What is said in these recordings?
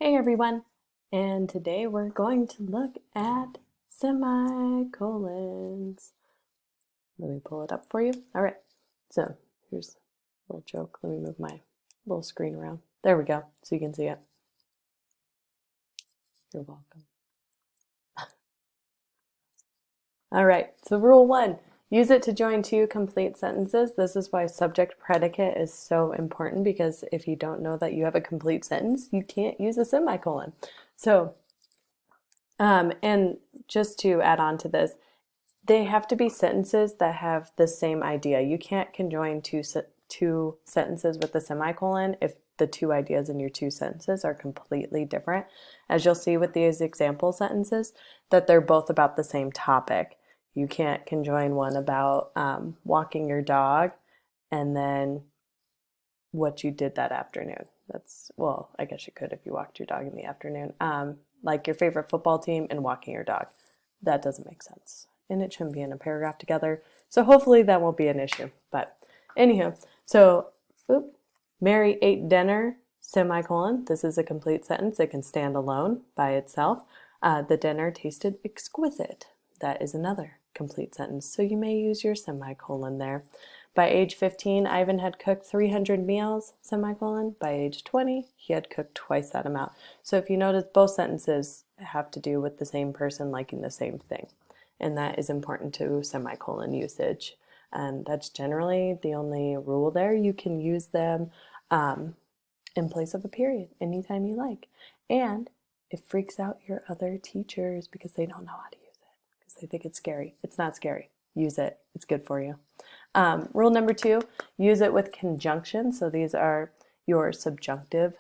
Hey everyone, and today we're going to look at semicolons. Let me pull it up for you. All right, so here's a little joke. Let me move my little screen around. There we go, so you can see it. You're welcome. All right, so rule one, use it to join two complete sentences. This is why subject predicate is so important, because if you don't know that you have a complete sentence, you can't use a semicolon. So, and just to add on to this, they have to be sentences that have the same idea. You can't conjoin two sentences with a semicolon if the two ideas in your two sentences are completely different. As you'll see with these example sentences, that they're both about the same topic. You can't conjoin one about walking your dog and then what you did that afternoon. Well, I guess you could if you walked your dog in the afternoon. Like your favorite football team and walking your dog. That doesn't make sense. And it shouldn't be in a paragraph together. So hopefully that won't be an issue. But anyhow, so Mary ate dinner, semicolon. This is a complete sentence. It can stand alone by itself. The dinner tasted exquisite. That is another complete sentence. So you may use your semicolon there. By age 15, Ivan had cooked 300 meals, semicolon. By age 20, he had cooked twice that amount. So if you notice, both sentences have to do with the same person liking the same thing. And that is important to semicolon usage. And that's generally the only rule there. You can use them in place of a period anytime you like. And it freaks out your other teachers because they don't know how to use it, because they think it's scary. It's not scary. Use it. It's good for you. Rule number 2, use it with conjunction. So these are your subjunctive.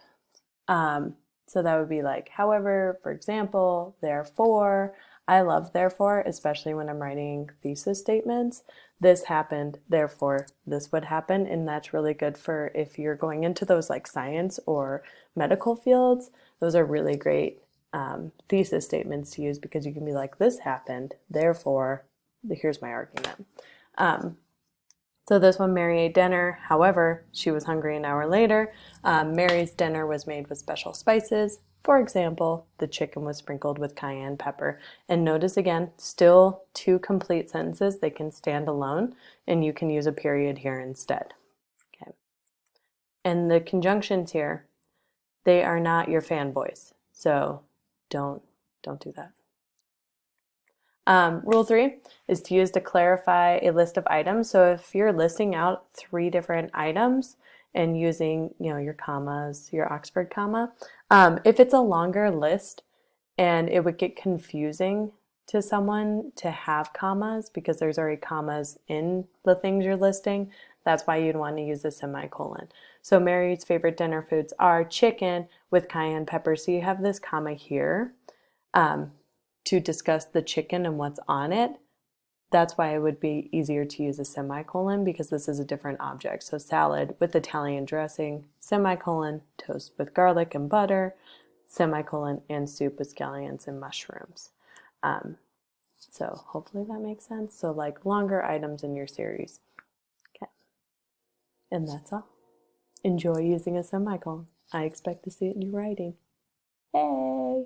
So that would be like, however, for example, therefore. I love therefore, especially when I'm writing thesis statements. This happened, therefore this would happen. And that's really good for if you're going into those like science or medical fields. Those are really great thesis statements to use, because you can be like, this happened, therefore, here's my argument. So this one, Mary ate dinner. However, she was hungry an hour later. Mary's dinner was made with special spices. For example, the chicken was sprinkled with cayenne pepper. And notice again, still two complete sentences. They can stand alone, and you can use a period here instead. Okay. And the conjunctions here, they are not your fanboys. So don't do that. Rule 3 is to use to clarify a list of items. So if you're listing out 3 different items and using, your commas, your Oxford comma, if it's a longer list and it would get confusing to someone to have commas because there's already commas in the things you're listing, that's why you'd want to use a semicolon. So Mary's favorite dinner foods are chicken with cayenne pepper. So you have this comma here. To discuss the chicken and what's on it. That's why it would be easier to use a semicolon, because this is a different object. So salad with Italian dressing, semicolon, toast with garlic and butter, semicolon, and soup with scallions and mushrooms. So hopefully that makes sense. So like longer items in your series. Okay. And that's all. Enjoy using a semicolon. I expect to see it in your writing. Hey!